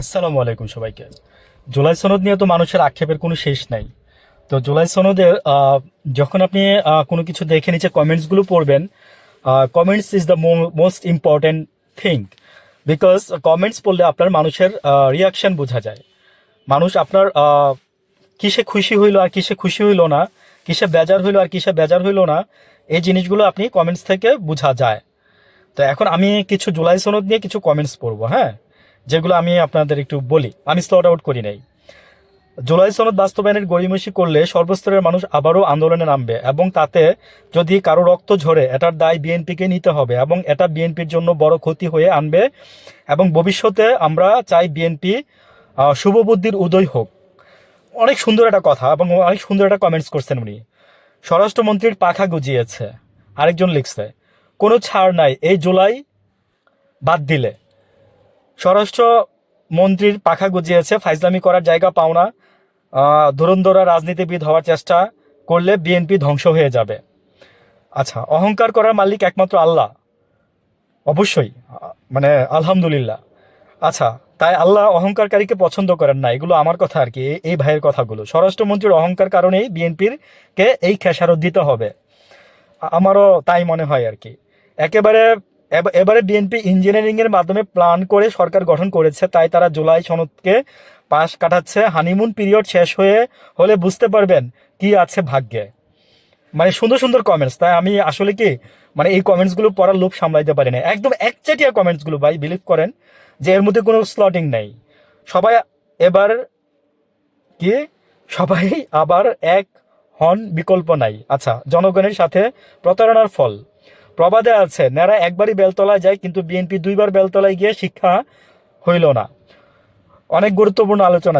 আসসালামু আলাইকুম সবাইকে। জুলাই সনদ নিয়ে তো মানুষের আক্ষেপের কোনো শেষ নাই। তো জুলাই সনদের যখন আপনি কোনো কিছু দেখে নিচে কমেন্টসগুলো পড়বেন, comments is the most important thing. Because comments পড়লে আপনার মানুষের রিয়াকশন বোঝা যায়। মানুষ আপনার কিসে খুশি হইলো আর কিসে খুশি হইলো না, কিসে বেজার হইলো আর কিসে বেজার হইলো না, এই জিনিসগুলো আপনি কমেন্টস থেকে বোঝা যায়। তো এখন আমি কিছু জুলাই সনদ নিয়ে কিছু কমেন্টস পড়বো, হ্যাঁ, যেগুলো আমি আপনাদের একটু বলি। আমি স্লট আউট করি নাই। জুলাই সনদ বাস্তবায়নের গড়িমসি করলে সর্বস্তরের মানুষ আবারও আন্দোলনে নামবে এবং তাতে যদি কারো রক্ত ঝরে এটার দায় বিএনপিকে নিতে হবে এবং এটা বিএনপির জন্য বড় ক্ষতি হয়ে আনবে। এবং ভবিষ্যতে আমরা চাই বিএনপি শুভবুদ্ধির উদয় হোক। অনেক সুন্দর একটা কথা এবং অনেক সুন্দর একটা কমেন্টস করছেন উনি। স্বরাষ্ট্রমন্ত্রীর পাখা গজিয়েছে। আরেকজন লিখছে, কোনো ছাড় নাই এই জুলাই বাদ দিলে। স্বরাষ্ট্র মন্ত্রীর পাখা গজিয়েছে, ফাইজলামি করার জায়গা পাও না। ধুরন্ধরা রাজনীতিবিদ হওয়ার চেষ্টা করলে বিএনপি ধ্বংস হয়ে যাবে। আচ্ছা, অহংকার করার মালিক একমাত্র আল্লাহ। অবশ্যই, মানে আলহামদুলিল্লাহ। আচ্ছা, তাই আল্লাহ অহংকারকারীকে পছন্দ করেন না। এগুলো আমার কথা আর কি, এই ভাইয়ের কথাগুলো। স্বরাষ্ট্রমন্ত্রীর অহংকার কারণেই বিএনপির কে এই খেসারত দিতে হবে। আমারও তাই মনে হয় আর কি। একেবারে এবারে বিএনপি ইঞ্জিনিয়ারিং এর মাধ্যমে প্ল্যান করে সরকার গঠন করেছে, তাই তারা জুলাই সনদকে পাশ কাটাচ্ছে। হানিমুন পিরিয়ড শেষ হলে বুঝতে পারবেন কি আছে ভাগ্যে। মানে সুন্দর সুন্দর কমেন্টস, তাই আমি আসলে কি মানে এই কমেন্টসগুলো পড়ার লোভ সামলাইতে পারি না। একদম একচেটিয়া কমেন্টসগুলো ভাই, বিলিভ করেন যে এর মধ্যে কোনো স্লটিং নেই। সবাই এবার কি সবাই আবার এক হন, বিকল্প নাই। আচ্ছা, জনগণের সাথে প্রতারণার ফল। প্রবাদে আছে, নেড়া একবারই বেলতলায় যায় কিন্তু বিএনপি দুইবার বেলতলায় গিয়ে শিক্ষা হইল না। অনেক গুরুত্বপূর্ণ আলোচনা,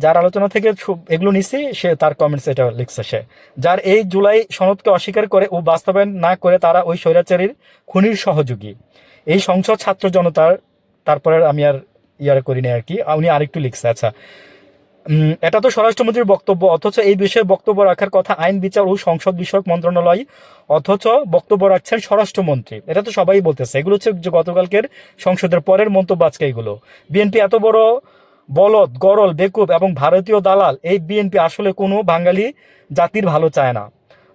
যার আলোচনা থেকে এগুলো নিছি, সে তার কমেন্টস এটা লিখছে। সে যার এই জুলাই সনদকে অস্বীকার করে ও বাস্তবায়ন না করে তারা ওই স্বৈরাচারীর খুনির সহযোগী। এই সংসদ ছাত্র জনতার, তারপরে আমি আর ইয়ার করিনি আর কি। উনি আরেকটু লিখছে। আচ্ছা, এটা তো স্বরাষ্ট্রমন্ত্রীর বক্তব্য, অথচ এই বিষয়ে বক্তব্য রাখার কথা আইন বিচার ও সংসদ বিষয়ক মন্ত্রণালয়, অথচ বক্তব্য রাখছেন স্বরাষ্ট্রমন্ত্রী। এটা তো সবাই বলতেছে। এগুলো হচ্ছে যে গতকালকের সংসদের পরের মন্তব্য আজকে এগুলো। বিএনপি এত বড় বলদ, গরল, বেকুব এবং ভারতীয় দালাল। এই বিএনপি আসলে কোনো বাঙালি জাতির ভালো চায় না।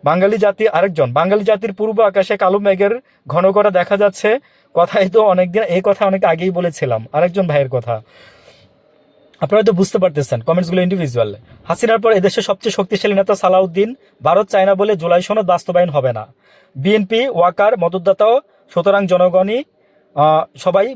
বাঙালি জাতি, আরেকজন, বাঙালি জাতির পূর্ব আকাশে কালো মেঘের ঘন করা দেখা যাচ্ছে। কথাই তো অনেকদিন, এই কথা অনেক আগেই বলেছিলাম। আরেকজন ভাইয়ের কথা আপনারা তো বুঝতে পারতেছেন। কমেন্টসগুলো ইন্ডিভিজুয়াল। হাসিনার পর এদেশের সবচেয়ে শক্তিশালী নেতা সালাউদ্দিন, ভারত চায় না বলে জুলাই সনদ বাস্তবায়ন হবে না। বিএনপি ওয়াকার মদতদাতাও, সুতরাং জনগণই সবাই